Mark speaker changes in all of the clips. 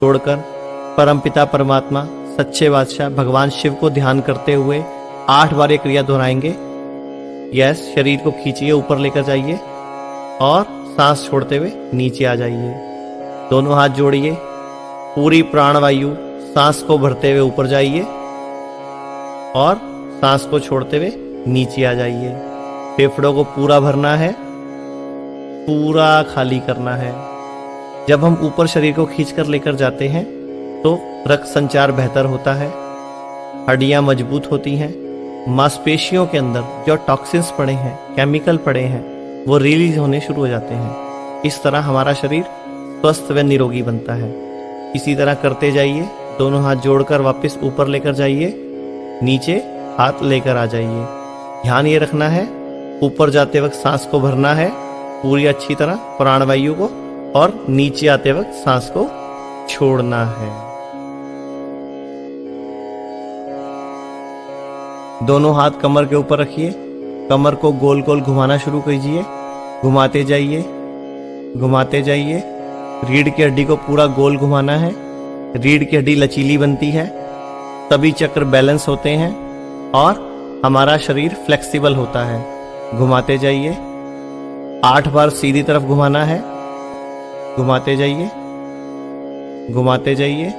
Speaker 1: छोड़कर परमपिता परमात्मा सच्चे बादशाह भगवान शिव को ध्यान करते हुए 8 बार ये क्रिया दोहराएंगे। यस, शरीर को खींचिए, ऊपर लेकर जाइए और सांस छोड़ते हुए नीचे आ जाइए। दोनों हाथ जोड़िए, पूरी प्राणवायु सांस को भरते हुए ऊपर जाइए और सांस को छोड़ते हुए नीचे आ जाइए। फेफड़ों को पूरा भरना है, पूरा खाली करना है। जब हम ऊपर शरीर को खींचकर लेकर जाते हैं तो रक्त संचार बेहतर होता है, हड्डियां मजबूत होती हैं, मांसपेशियों के अंदर जो टॉक्सिन्स पड़े हैं, केमिकल पड़े हैं, वो रिलीज होने शुरू हो जाते हैं। इस तरह हमारा शरीर स्वस्थ व निरोगी बनता है। इसी तरह करते जाइए। दोनों हाथ जोड़कर वापस ऊपर लेकर जाइए, नीचे हाथ लेकर आ जाइए। ध्यान ये रखना है, ऊपर जाते वक्त सांस को भरना है पूरी अच्छी तरह प्राणवायु को, और नीचे आते वक्त सांस को छोड़ना है। दोनों हाथ कमर के ऊपर रखिए, कमर को गोल गोल घुमाना शुरू कीजिए। घुमाते जाइए, घुमाते जाइए। रीढ़ की हड्डी को पूरा गोल घुमाना है। रीढ़ की हड्डी लचीली बनती है, सभी चक्र बैलेंस होते हैं और हमारा शरीर फ्लेक्सिबल होता है। घुमाते जाइए। 8 बार सीधी तरफ घुमाना है। घुमाते जाइए, घुमाते जाइए।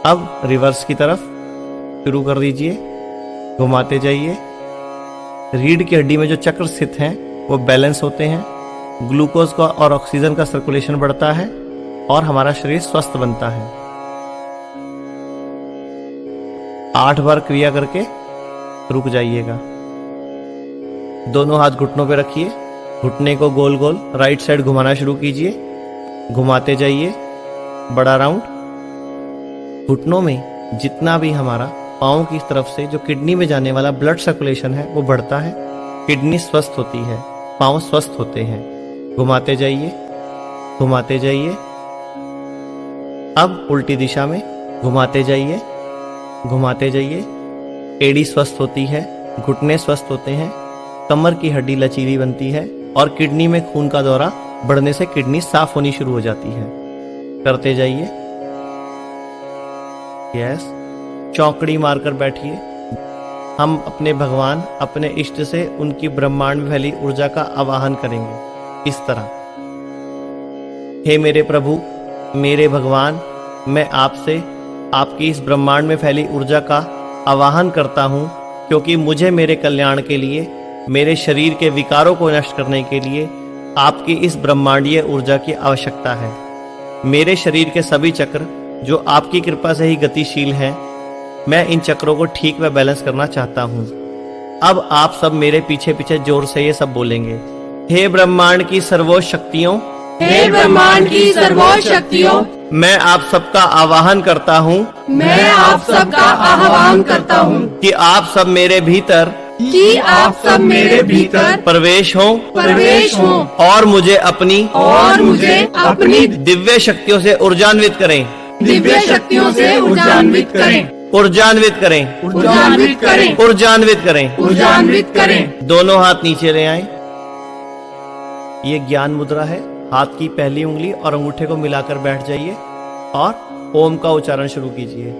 Speaker 1: अब रिवर्स की तरफ शुरू कर दीजिए। घुमाते जाइए। रीढ़ की हड्डी में जो चक्र स्थित हैं वो बैलेंस होते हैं, ग्लूकोज का और ऑक्सीजन का सर्कुलेशन बढ़ता है और हमारा शरीर स्वस्थ बनता है। 8 बार क्रिया करके रुक जाइएगा। दोनों हाथ घुटनों पे रखिए, घुटने को गोल गोल राइट साइड घुमाना शुरू कीजिए। घुमाते जाइए, बड़ा राउंड। घुटनों में जितना भी हमारा पाँव की तरफ से जो किडनी में जाने वाला ब्लड सर्कुलेशन है वो बढ़ता है, किडनी स्वस्थ होती है, पाँव स्वस्थ होते हैं। घुमाते जाइए, घुमाते जाइए। अब उल्टी दिशा में घुमाते जाइए, घुमाते जाइए। एड़ी स्वस्थ होती है, घुटने स्वस्थ होते हैं, कमर की हड्डी लचीली बनती है और किडनी में खून का दौरा बढ़ने से किडनी साफ होनी शुरू हो जाती है। करते जाइए। यस, चौकड़ी मारकर बैठिए। हम अपने भगवान, अपने इष्ट से उनकी ब्रह्मांड में फैली ऊर्जा का आवाहन करेंगे इस तरह। हे मेरे प्रभु, मेरे भगवान, मैं आपसे आपकी इस ब्रह्मांड में फैली ऊर्जा का आवाहन करता हूँ, क्योंकि मुझे मेरे कल्याण के लिए, मेरे शरीर के विकारों को नष्ट करने के लिए आपकी इस ब्रह्मांडीय ऊर्जा की आवश्यकता है। मेरे शरीर के सभी चक्र जो आपकी कृपा से ही गतिशील हैं, मैं इन चक्रों को ठीक व बैलेंस करना चाहता हूँ। अब आप सब मेरे पीछे पीछे जोर से ये सब बोलेंगे। हे ब्रह्मांड की सर्वोच्च शक्तियों,
Speaker 2: हे ब्रह्मांड की सर्वोच्च शक्तियों,
Speaker 1: मैं आप सबका आवाहन करता हूँ,
Speaker 2: मैं आप सबका आह्वान करता हूँ
Speaker 1: कि आप सब मेरे भीतर,
Speaker 2: कि आप सब मेरे भीतर
Speaker 1: प्रवेश हो और मुझे अपनी दिव्य शक्तियों से ऊर्जान्वित करें,
Speaker 2: दिव्य शक्तियों से ऊर्जान्वित करें,
Speaker 1: ऊर्जान्वित करें,
Speaker 2: ऊर्जान्वित करें,
Speaker 1: ऊर्जान्वित करें,
Speaker 2: ऊर्जान्वित करें।
Speaker 1: दोनों हाथ नीचे ले आए। ये ज्ञान मुद्रा है। हाथ की पहली उंगली और अंगूठे को मिलाकर बैठ जाइए और ओम का उच्चारण शुरू कीजिए।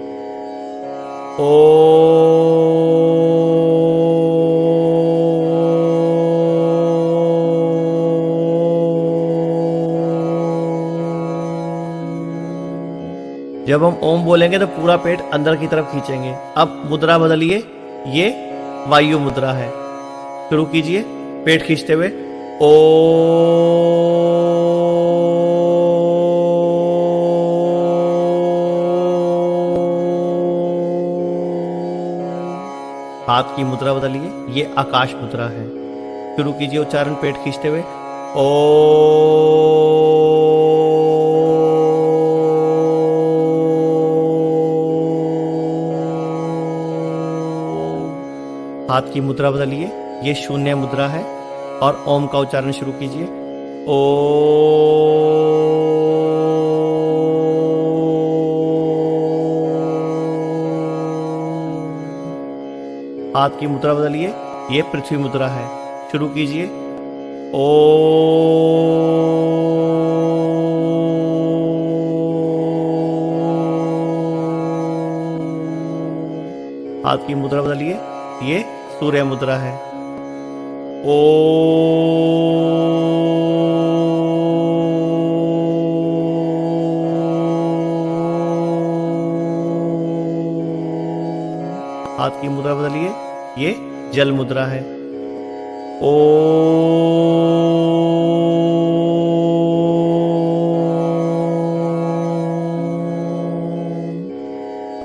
Speaker 1: जब हम ओम बोलेंगे तो पूरा पेट अंदर की तरफ खींचेंगे। अब मुद्रा बदलिए, ये वायु मुद्रा है। शुरू कीजिए पेट खींचते हुए। हाथ की मुद्रा बदलिए, ये आकाश मुद्रा है। शुरू कीजिए उच्चारण पेट खींचते हुए। हाथ की मुद्रा बदलिए, ये शून्य मुद्रा है और ओम का उच्चारण शुरू कीजिए। हाथ की मुद्रा बदलिए, ये पृथ्वी मुद्रा है। शुरू कीजिए। हाथ की मुद्रा बदलिए, ये सूर्य मुद्रा है। हाथ की मुद्रा बदलिए, ये जल मुद्रा है।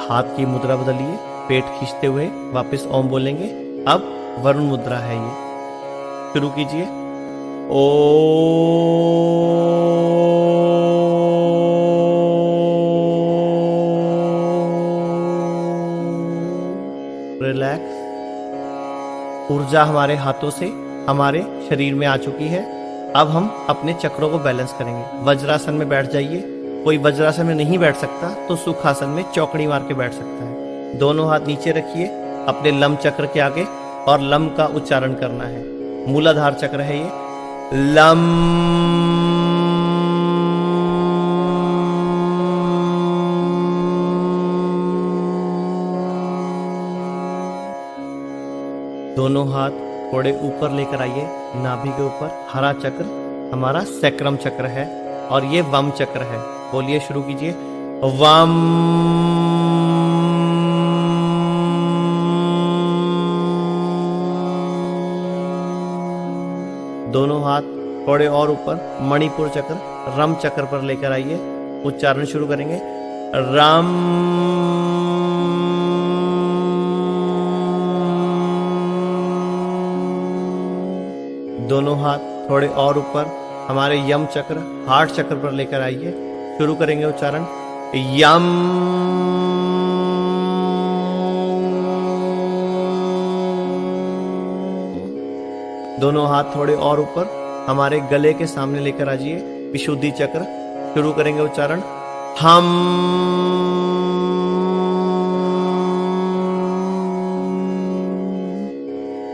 Speaker 1: हाथ की मुद्रा बदलिए, पेट खींचते हुए वापस ओम बोलेंगे। अब वरुण मुद्रा है ये, शुरू कीजिए। रिलैक्स। ऊर्जा हमारे हाथों से हमारे शरीर में आ चुकी है। अब हम अपने चक्रों को बैलेंस करेंगे। वज्रासन में बैठ जाइए। कोई वज्रासन में नहीं बैठ सकता तो सुखासन में चौकड़ी मार के बैठ सकता है। दोनों हाथ नीचे रखिए अपने लंब चक्र के आगे और लंब का उच्चारण करना है। मूलाधार चक्र है ये। लम। दोनों हाथ थोड़े ऊपर लेकर आइए, नाभि के ऊपर। हरा चक्र हमारा सैक्रम चक्र है और ये वम चक्र है। बोलिए, शुरू कीजिए। वम। दोनों हाथ थोड़े और ऊपर मणिपुर चक्र, रम चक्र पर लेकर आइए। उच्चारण शुरू करेंगे। रम। दोनों हाथ थोड़े और ऊपर हमारे यम चक्र, हार्ट चक्र पर लेकर आइए। शुरू करेंगे उच्चारण। यम। दोनों हाथ थोड़े और ऊपर हमारे गले के सामने लेकर आ जाइए। विशुद्धि चक्र, शुरू करेंगे उच्चारण। हम।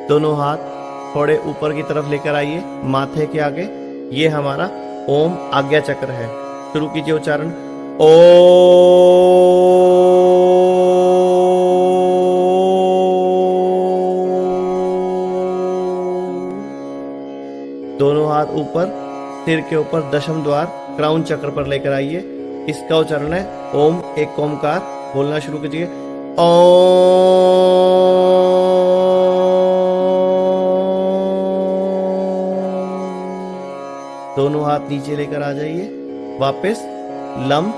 Speaker 1: दोनों हाथ थोड़े ऊपर की तरफ लेकर आइए, माथे के आगे। ये हमारा ओम आज्ञा चक्र है। शुरू कीजिए उच्चारण। ओ। दोनों हाथ ऊपर सिर के ऊपर दशम द्वार क्राउन चक्र पर लेकर आइए। इसका उच्चारण है ओम एक ओमकार। बोलना शुरू कीजिए। दोनों हाथ नीचे लेकर आ जाइए। वापस लंब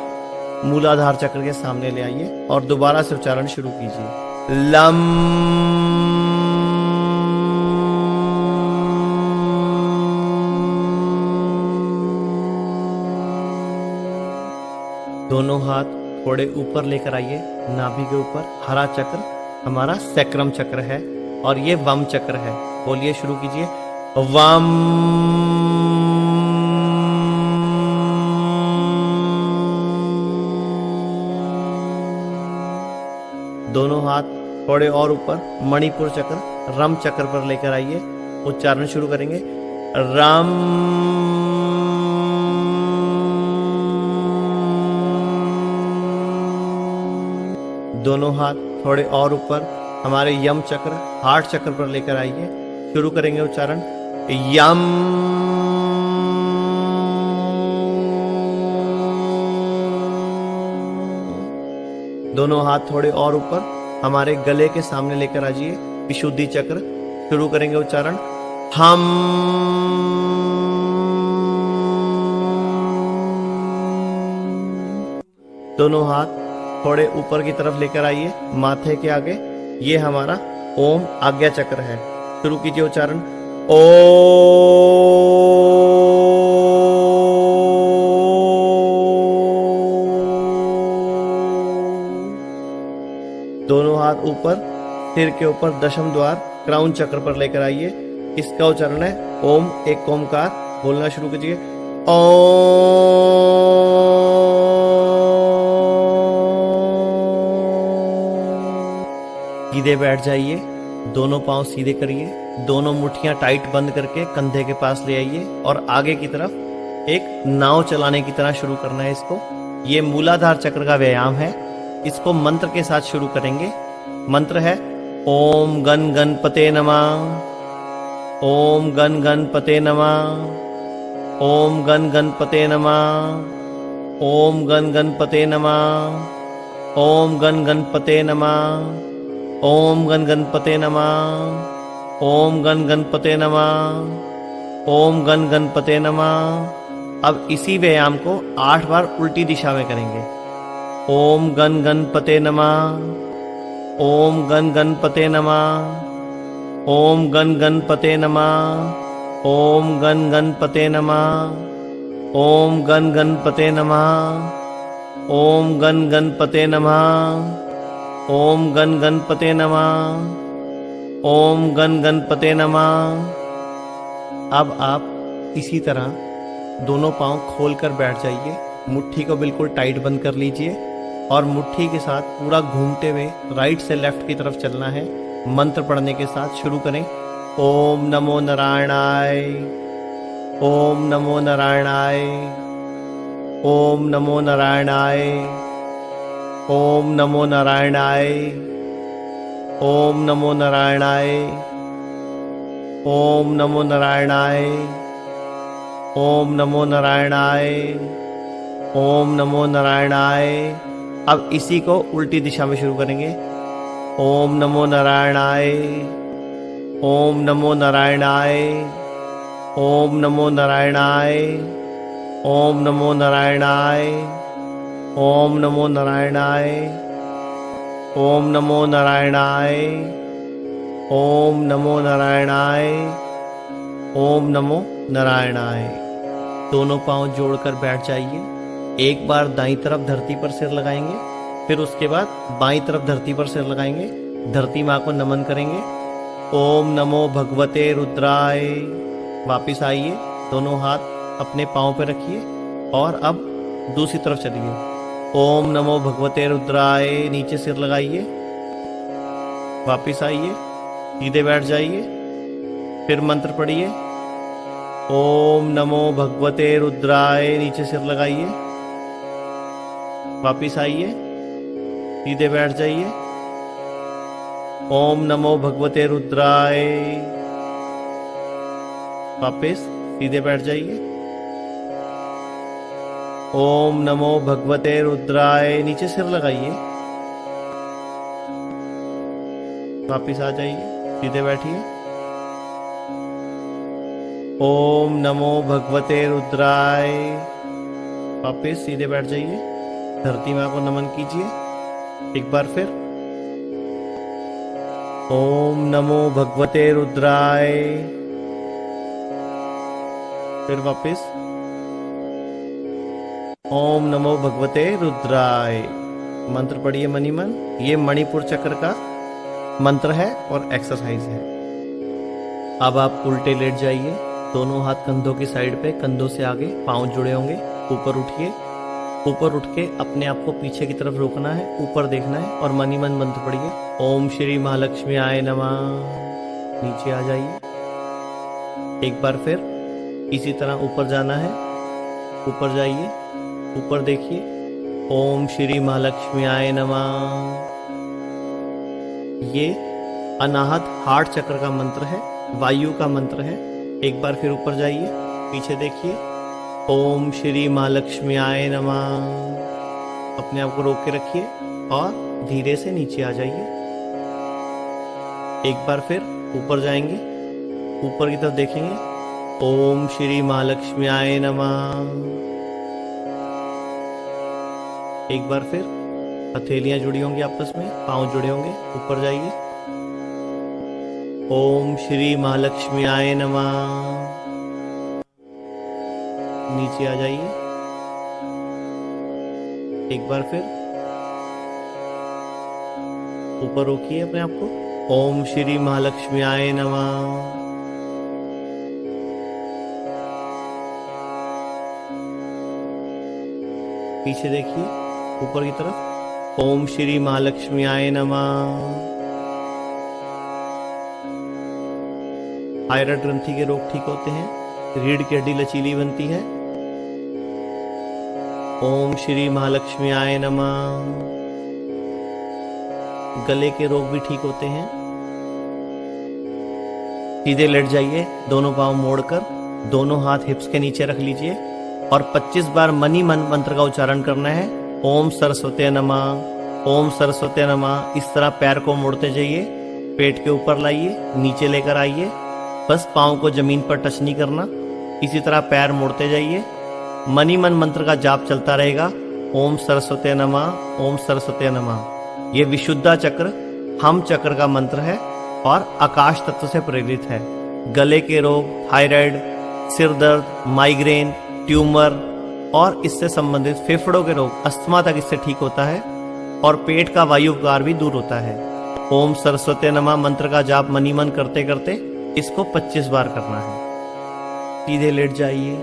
Speaker 1: मूलाधार चक्र के सामने ले आइए और दोबारा से उच्चारण शुरू कीजिए। लम। दोनों हाथ थोड़े ऊपर लेकर आइए, नाभि के ऊपर। हरा चक्र हमारा सैक्रम चक्र है और ये वम चक्र है। बोलिए, शुरू कीजिए। वम। दोनों हाथ थोड़े और ऊपर मणिपुर चक्र, रम चक्र पर लेकर आइए। उच्चारण शुरू करेंगे। रम। दोनों हाथ थोड़े और ऊपर हमारे यम चक्र, हार्ट चक्र पर लेकर आइए। शुरू करेंगे उच्चारण। यम। दोनों हाथ थोड़े और ऊपर हमारे गले के सामने लेकर आ जाइए। विशुद्धि चक्र, शुरू करेंगे उच्चारण। हम। दोनों हाथ थोड़े ऊपर की तरफ लेकर आइए, माथे के आगे। ये हमारा ओम आज्ञा चक्र है। शुरू कीजिए उच्चारण। ओ। दोनों हाथ ऊपर सिर के ऊपर दशम द्वार क्राउन चक्र पर लेकर आइए। इसका उच्चारण है ओम एक ओमकार। बोलना शुरू कीजिए। सीधे बैठ जाइए, दोनों पांव सीधे करिए, दोनों मुट्ठियां टाइट बंद करके कंधे के पास ले आइए और आगे की तरफ एक नाव चलाने की तरह शुरू करना है इसको। ये मूलाधार चक्र का व्यायाम है। इसको मंत्र के साथ शुरू करेंगे। मंत्र है ओम गण गणपते नमः, ओम गण गणपते नमः, ओम गण गणपते नमः, ओम गण गणपते नमः, ओम गण गणपते नमः, ओम गण गणपते नमः, ओम गण गणपते नमः, ओम गण गणपते नमः। अब इसी व्यायाम को 8 बार उल्टी दिशा में करेंगे। ओम गण गणपते नमः, ओम गण गणपते नमः, ओम गण गणपते नमः, ओम गण गणपते नमः, ओम गण गणपते नमः, ओम गण गणपते नमः, ओम गण गणपते नमः, ओम गण गणपते नमः। अब आप इसी तरह दोनों पांव खोलकर बैठ जाइए, मुट्ठी को बिल्कुल टाइट बंद कर लीजिए और मुट्ठी के साथ पूरा घूमते हुए राइट से लेफ्ट की तरफ चलना है। मंत्र पढ़ने के साथ शुरू करें। ओम नमो नारायणाय, ओम नमो नारायणाय, ओम नमो नारायणाय, ओम नमो नारायणाय, ओम नमो नारायणाय, ओम नमो नारायणाय, ओम नमो नारायणाय, ओम नमो नारायणाय। अब इसी को उल्टी दिशा में शुरू करेंगे। ओम नमो नारायणाय, ओम नमो नारायणाय, ओम नमो नारायणाय, ओम नमो नारायणाय, ओम नमो नारायणाय, ओम नमो नारायणाय, ओम नमो नारायणाय, ओम नमो नारायणाय। दोनों पांव जोड़कर बैठ जाइए। एक बार दाईं तरफ धरती पर सिर लगाएंगे, फिर उसके बाद बाईं तरफ धरती पर सिर लगाएंगे। धरती माँ को नमन करेंगे। ओम नमो भगवते रुद्राय। वापिस आइए, दोनों हाथ अपने पाँव पे रखिए और अब दूसरी तरफ चलिए। ओम नमो भगवते रुद्राय। नीचे सिर लगाइए, वापिस आइए, सीधे बैठ जाइए, फिर मंत्र पढ़िए। ओम नमो भगवते रुद्राय। नीचे सिर लगाइए, वापिस आइए, सीधे बैठ जाइए। ओम नमो भगवते रुद्राय। वापिस सीधे बैठ जाइए। ओम नमो भगवते रुद्राय। नीचे सिर लगाइए, वापिस आ जाइए, सीधे बैठिए। ओम नमो भगवते रुद्राय। वापिस सीधे बैठ जाइए, धरती माँ को नमन कीजिए। एक बार फिर ओम नमो भगवते रुद्राय। फिर वापिस ओम नमो भगवते रुद्राय। मंत्र पढ़िए मनी मन। ये मणिपुर चक्र का मंत्र है और एक्सरसाइज है। अब आप उल्टे लेट जाइए, दोनों हाथ कंधों की साइड पे, कंधों से आगे, पांव जुड़े होंगे। ऊपर उठिए, ऊपर उठ के अपने आप को पीछे की तरफ रोकना है, ऊपर देखना है और मनी मन मंत्र पढ़िए। ओम श्री महालक्ष्मी आय नमः। नीचे आ जाइए, एक बार फिर इसी तरह ऊपर जाना है। ऊपर जाइए, ऊपर देखिए। ओम श्री महालक्ष्मी आय नमः। ये अनाहत हार्ट चक्र का मंत्र है, वायु का मंत्र है। एक बार फिर ऊपर जाइए, पीछे देखिए। ओम श्री महालक्ष्मी आय नमः। अपने आप को रोक के रखिए और धीरे से नीचे आ जाइए। एक बार फिर ऊपर जाएंगे, ऊपर की तरफ देखेंगे। ओम श्री महालक्ष्मी आय नमः। एक बार फिर हथेलियां जुड़ी होंगी आपस में, पांव जुड़े होंगे। ऊपर जाइए। ओम श्री महालक्ष्मी आय नमः। नीचे आ जाइए, एक बार फिर ऊपर रोकिए अपने आप को। ओम श्री महालक्ष्मी आय नमः। पीछे देखिए, ऊपर की तरफ। ओम श्री महालक्ष्मी आय नमः। थायराइड ग्रंथि के रोग ठीक होते हैं, रीढ़ की हड्डी लचीली बनती है। ओम श्री महालक्ष्मी आय नमः। गले के रोग भी ठीक होते हैं। सीधे लेट जाइए, दोनों पांव मोड़कर, दोनों हाथ हिप्स के नीचे रख लीजिए और 25 बार मनी मन मंत्र का उच्चारण करना है। ओम सरस्वती नमः, ओम सरस्वती नमः। इस तरह पैर को मोड़ते जाइए, पेट के ऊपर लाइए, नीचे लेकर आइए, बस पाँव को जमीन पर टच नहीं करना। इसी तरह पैर मोड़ते जाइए, मनी मन मंत्र का जाप चलता रहेगा। ओम सरस्वती नमः, ओम सरस्वती नमः। ये विशुद्धा चक्र हम चक्र का मंत्र है और आकाश तत्व से प्रेरित है। गले के रोग, थायराइड, सिर दर्द, माइग्रेन, ट्यूमर और इससे संबंधित फेफड़ों के रोग, अस्थमा तक इससे ठीक होता है और पेट का वायु विकार भी दूर होता है। ओम सरस्वती नमः मंत्र का जाप मनी मन करते करते इसको 25 बार करना है। सीधे लेट जाइए,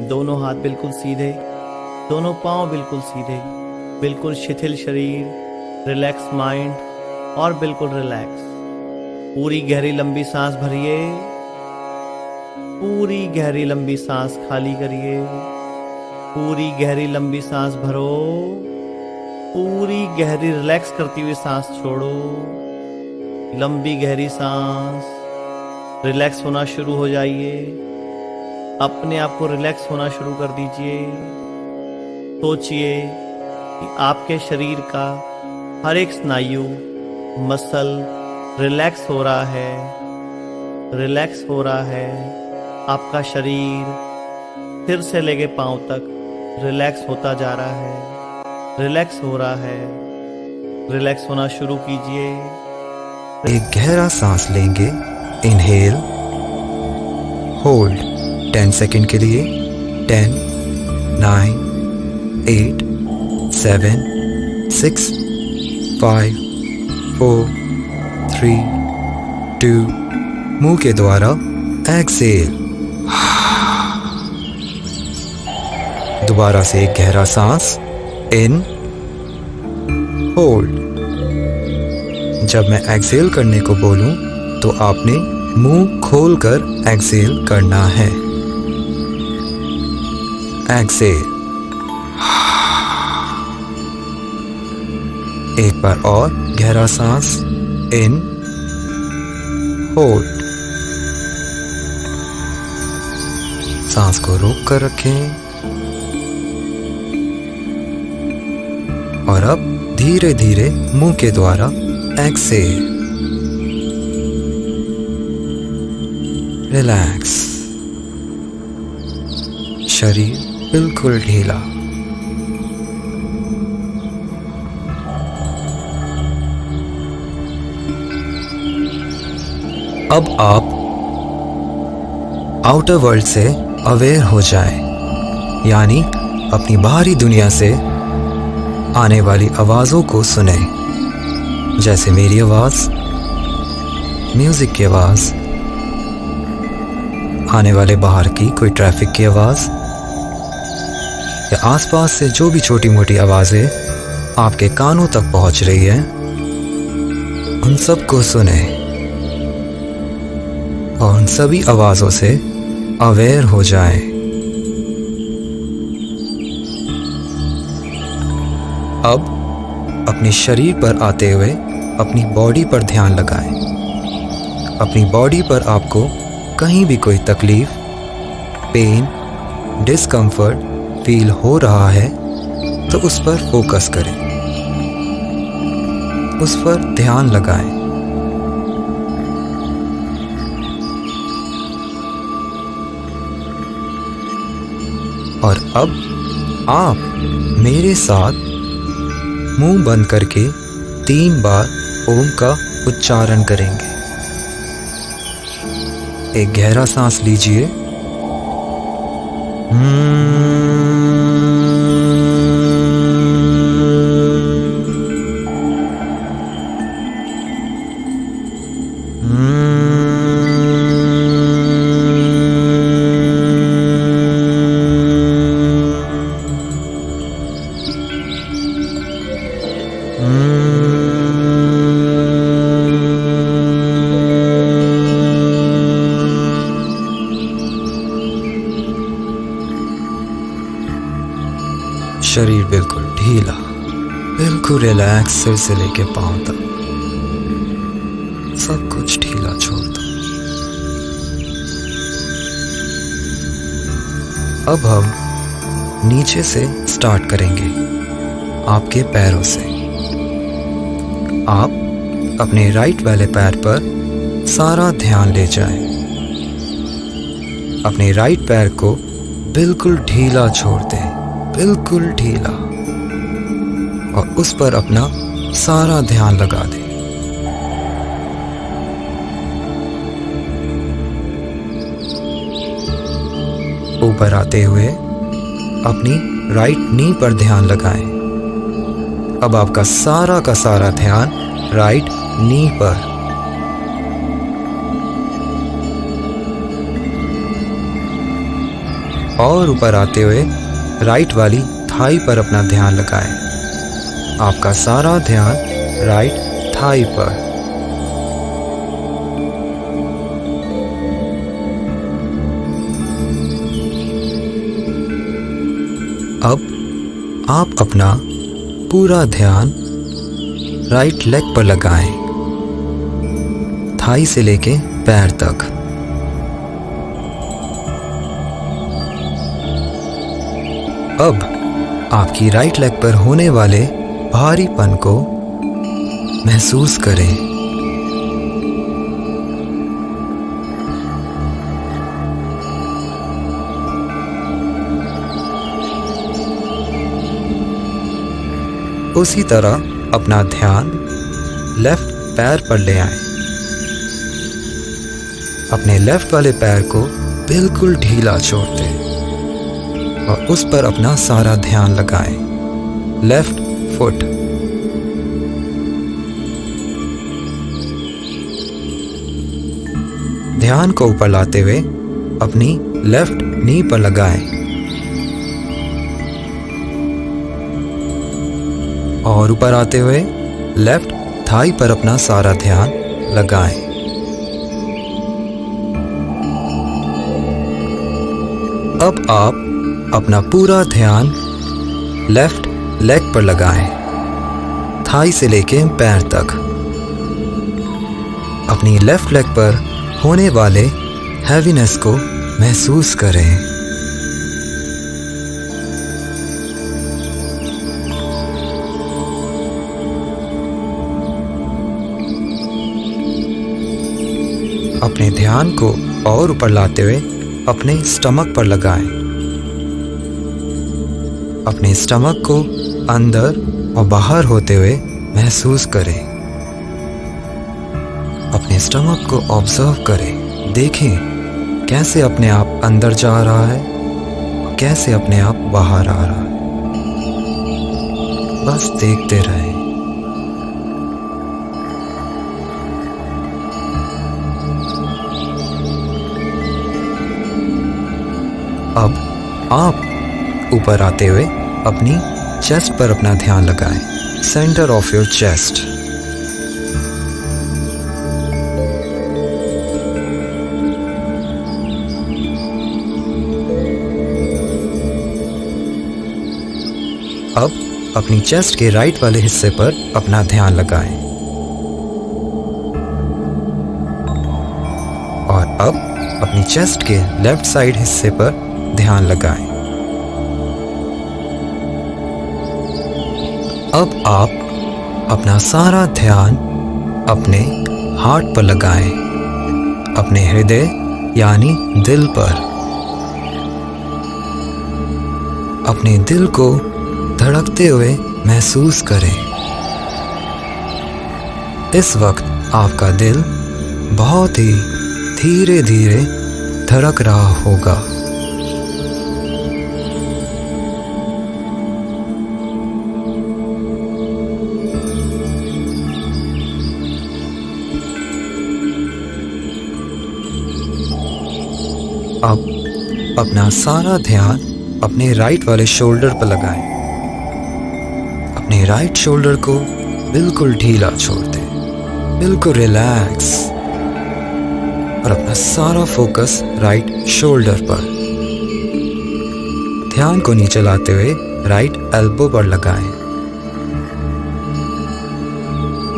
Speaker 1: दोनों हाथ बिल्कुल सीधे, दोनों पांव बिल्कुल सीधे, बिल्कुल शिथिल शरीर, रिलैक्स माइंड और बिल्कुल रिलैक्स। पूरी गहरी लंबी सांस भरिए, पूरी गहरी लंबी सांस खाली करिए, पूरी गहरी लंबी सांस भरो, पूरी गहरी रिलैक्स करती हुई सांस छोड़ो। लंबी गहरी सांस, रिलैक्स होना शुरू हो जाइए, अपने आप को रिलैक्स होना शुरू कर दीजिए। सोचिए कि आपके शरीर का हर एक स्नायु, मसल रिलैक्स हो रहा है, रिलैक्स हो रहा है। आपका शरीर सिर से लेके पांव तक रिलैक्स होता जा रहा है, रिलैक्स हो रहा है। रिलैक्स होना शुरू कीजिए।
Speaker 3: एक गहरा सांस लेंगे, इनहेल, होल्ड 10 सेकंड के लिए। 10, 9, 8, 7, 6, 5, 4, 3, 2, मुंह के द्वारा एक्सेल। दोबारा से एक गहरा सांस, इन, होल्ड। जब मैं एक्सेल करने को बोलूं तो आपने मुंह खोलकर एक्सेल करना है। एक्सेल। एक बार और गहरा सांस, इन, होल्ड। सांस को रोक कर रखें और अब धीरे धीरे मुंह के द्वारा एक्सेल। रिलैक्स। शरीर बिल्कुल ढीला। अब आप आउटर वर्ल्ड से अवेयर हो जाएं, यानी अपनी बाहरी दुनिया से आने वाली आवाज़ों को सुने, जैसे मेरी आवाज़, म्यूज़िक की आवाज़, आने वाले बाहर की कोई ट्रैफिक की आवाज़ या आसपास से जो भी छोटी मोटी आवाज़ें आपके कानों तक पहुंच रही हैं, उन सब को सुने और उन सभी आवाज़ों से अवेयर हो जाएं। अब अपने शरीर पर आते हुए अपनी बॉडी पर ध्यान लगाएं। अपनी बॉडी पर आपको कहीं भी कोई तकलीफ, पेन, डिस्कम्फर्ट फील हो रहा है तो उस पर फोकस करें, उस पर ध्यान लगाएं। और अब आप मेरे साथ मुंह बंद करके 3 बार ओम का उच्चारण करेंगे। एक गहरा सांस लीजिए, शरीर बिल्कुल ढीला, बिल्कुल रिलैक्स, सिर से लेके पांव तक। सब कुछ ढीला छोड़ दो। अब हम नीचे से स्टार्ट करेंगे, आपके पैरों से। आप अपने राइट वाले पैर पर सारा ध्यान ले जाएं। अपने राइट पैर को बिल्कुल ढीला छोड़ दें, बिल्कुल ढीला, और उस पर अपना सारा ध्यान लगा दें। ऊपर आते हुए अपनी राइट नी पर ध्यान लगाएं। अब आपका सारा का सारा ध्यान राइट नी पर। और ऊपर आते हुए राइट वाली थाई पर अपना ध्यान लगाएं। आपका सारा ध्यान राइट थाई पर। अब आप अपना पूरा ध्यान राइट लेग पर लगाएं, थाई से लेके पैर तक। अब आपकी राइट लेग पर होने वाले भारीपन को महसूस करें। उसी तरह अपना ध्यान लेफ्ट पैर पर ले आएं। अपने लेफ्ट वाले पैर को बिल्कुल ढीला छोड़ दें और उस पर अपना सारा ध्यान लगाएं। Left foot. ध्यान को ऊपर लाते हुए अपनी लेफ्ट नी पर लगाएं और ऊपर आते हुए लेफ्ट थाई पर अपना सारा ध्यान लगाएं। अब आप अपना पूरा ध्यान लेफ्ट लेग पर लगाएं, थाई से लेके पैर तक। अपनी लेफ्ट लेग पर होने वाले हैवीनेस को महसूस करें। अपने ध्यान को और ऊपर लाते हुए अपने स्टमक पर लगाएं। अपने स्टमक को अंदर और बाहर होते हुए महसूस करें। अपने स्टमक को ऑब्जर्व करें। देखें कैसे अपने आप अंदर जा रहा है और कैसे अपने आप बाहर आ रहा है। बस देखते रहें। अब आप ऊपर आते हुए अपनी चेस्ट पर अपना ध्यान लगाएं, सेंटर ऑफ योर चेस्ट। अब अपनी चेस्ट के राइट वाले हिस्से पर अपना ध्यान लगाएं और अब अपनी चेस्ट के लेफ्ट साइड हिस्से पर ध्यान लगाएं। अब आप अपना सारा ध्यान अपने हार्ट पर लगाएं, अपने हृदय यानी दिल पर। अपने दिल को धड़कते हुए महसूस करें। इस वक्त आपका दिल बहुत ही धीरे धीरे धड़क रहा होगा। अब अपना सारा ध्यान अपने राइट वाले शोल्डर पर लगाएं। अपने राइट शोल्डर को बिल्कुल ढीला छोड़ दें, बिल्कुल रिलैक्स, और अपना सारा फोकस राइट शोल्डर पर। ध्यान को नीचे लाते हुए राइट एल्बो पर लगाएं।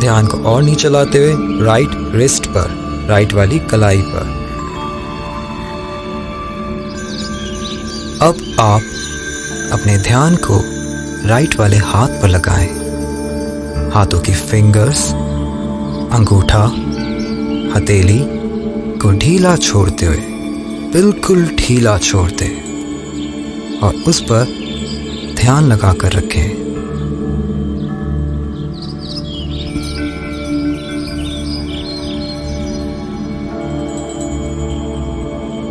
Speaker 3: ध्यान को और नीचे लाते हुए राइट रिस्ट पर, राइट वाली कलाई पर। अब आप अपने ध्यान को राइट वाले हाथ पर लगाएं। हाथों की फिंगर्स, अंगूठा, हथेली को ढीला छोड़ते हुए, बिल्कुल ढीला छोड़ते, और उस पर ध्यान लगा कर रखें।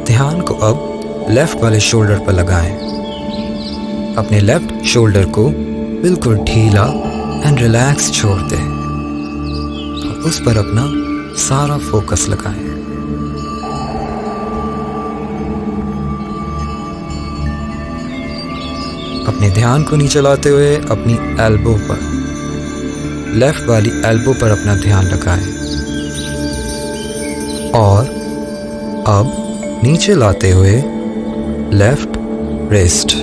Speaker 3: ध्यान को अब लेफ्ट वाले शोल्डर पर लगाएं। अपने लेफ्ट शोल्डर को बिल्कुल ढीला एंड रिलैक्स छोड़ दें और उस पर अपना सारा फोकस लगाएं। अपने ध्यान को नीचे लाते हुए अपनी एल्बो पर, लेफ्ट वाली एल्बो पर अपना ध्यान लगाएं और अब नीचे लाते हुए लेफ्ट रिस्ट,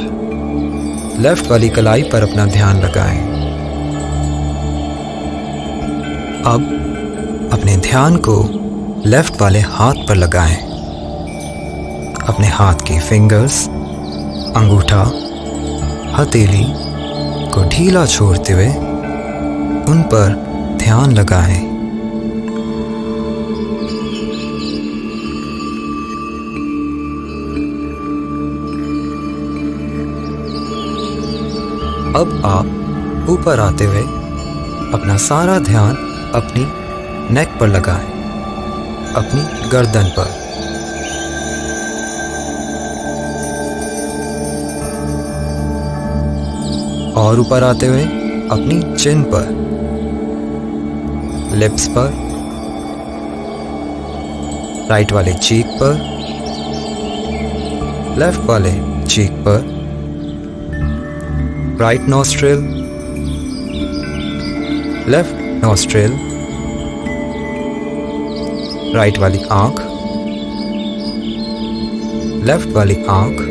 Speaker 3: लेफ्ट वाली कलाई पर अपना ध्यान लगाएं। अब अपने ध्यान को लेफ्ट वाले हाथ पर लगाएं। अपने हाथ की फिंगर्स, अंगूठा, हथेली को ढीला छोड़ते हुए उन पर ध्यान लगाएं। अब आप ऊपर आते हुए अपना सारा ध्यान अपनी नेक पर लगाएं, अपनी गर्दन पर। और ऊपर आते हुए अपनी चिन पर, लिप्स पर, राइट वाले चीक पर, लेफ्ट वाले चीक पर, right nostril, left nostril, right वाली आंख, लेफ्ट वाली आंख,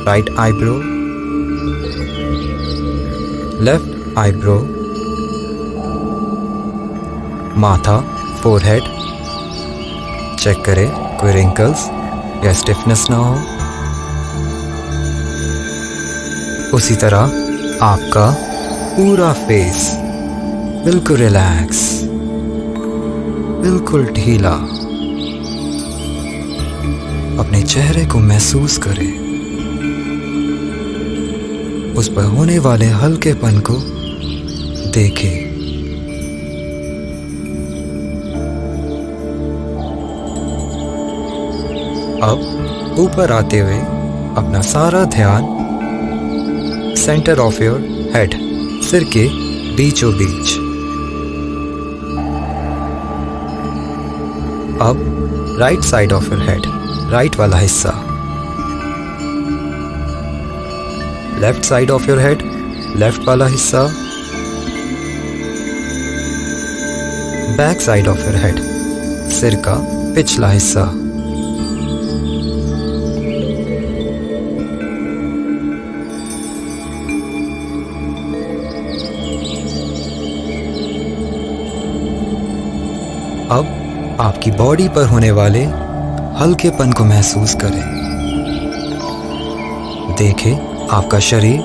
Speaker 3: राइट आईब्रो, लेफ्ट आईब्रो, माथा, फोरहेड, चेक करें कोई रिंकल्स या स्टिफनेस ना हो। उसी तरह आपका पूरा फेस बिल्कुल रिलैक्स, बिल्कुल ढीला। अपने चेहरे को महसूस करें, उस पर होने वाले हल्केपन को देखें। अब ऊपर आते हुए अपना सारा ध्यान सेंटर ऑफ योर हेड, सिर के बीचों बीच। अब right side of your head, right वाला हिस्सा, left side of your head, left वाला हिस्सा, back side of your head, सिर का पिछला हिस्सा। अब आपकी बॉडी पर होने वाले हल्केपन को महसूस करें। देखें आपका शरीर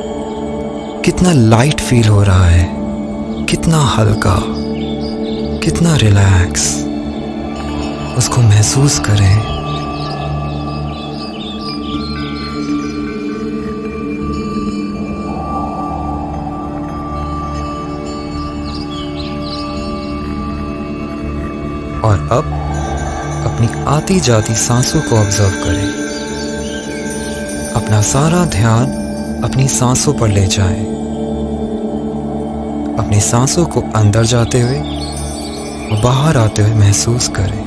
Speaker 3: कितना लाइट फील हो रहा है, कितना हल्का, कितना रिलैक्स, उसको महसूस करें। और अब अपनी आती जाती सांसों को ऑब्जर्व करें। अपना सारा ध्यान अपनी सांसों पर ले जाएं। अपनी सांसों को अंदर जाते हुए और बाहर आते हुए महसूस करें।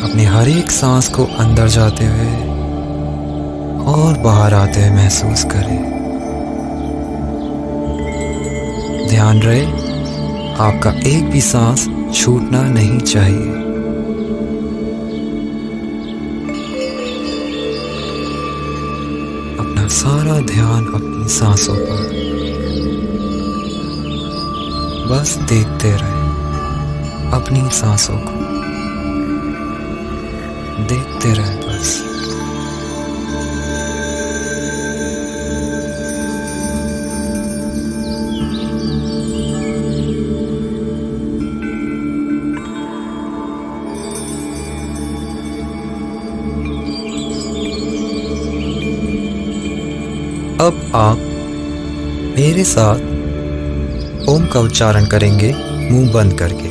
Speaker 3: अपनी हर एक सांस को अंदर जाते हुए और बाहर आते हुए महसूस करें। ध्यान रहे आपका एक भी सांस छूटना नहीं चाहिए। अपना सारा ध्यान अपनी सांसों पर। बस देखते रहे अपनी सांसों को, देखते रहे बस। अब आप मेरे साथ ओम का उच्चारण करेंगे मुंह बंद करके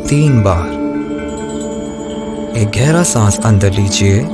Speaker 3: 3 बार। एक गहरा सांस अंदर लीजिए,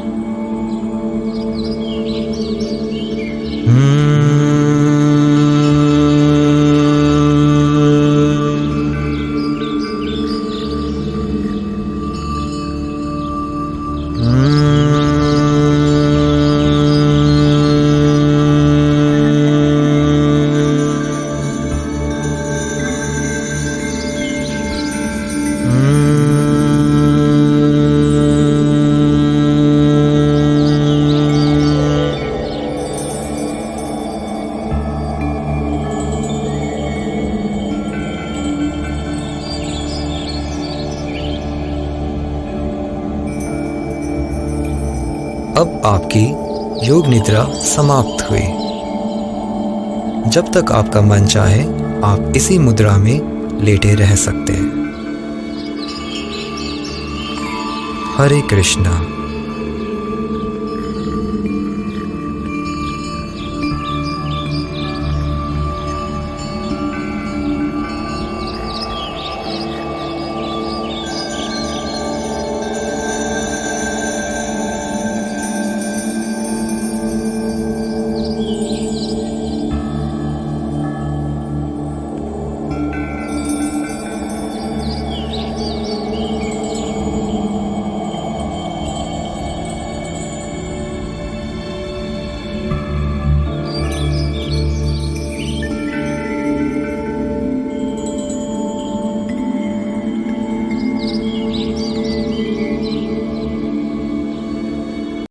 Speaker 3: अब आपकी योग निद्रा समाप्त हुई। जब तक आपका मन चाहे आप इसी मुद्रा में लेटे रह सकते हैं। हरे कृष्णा।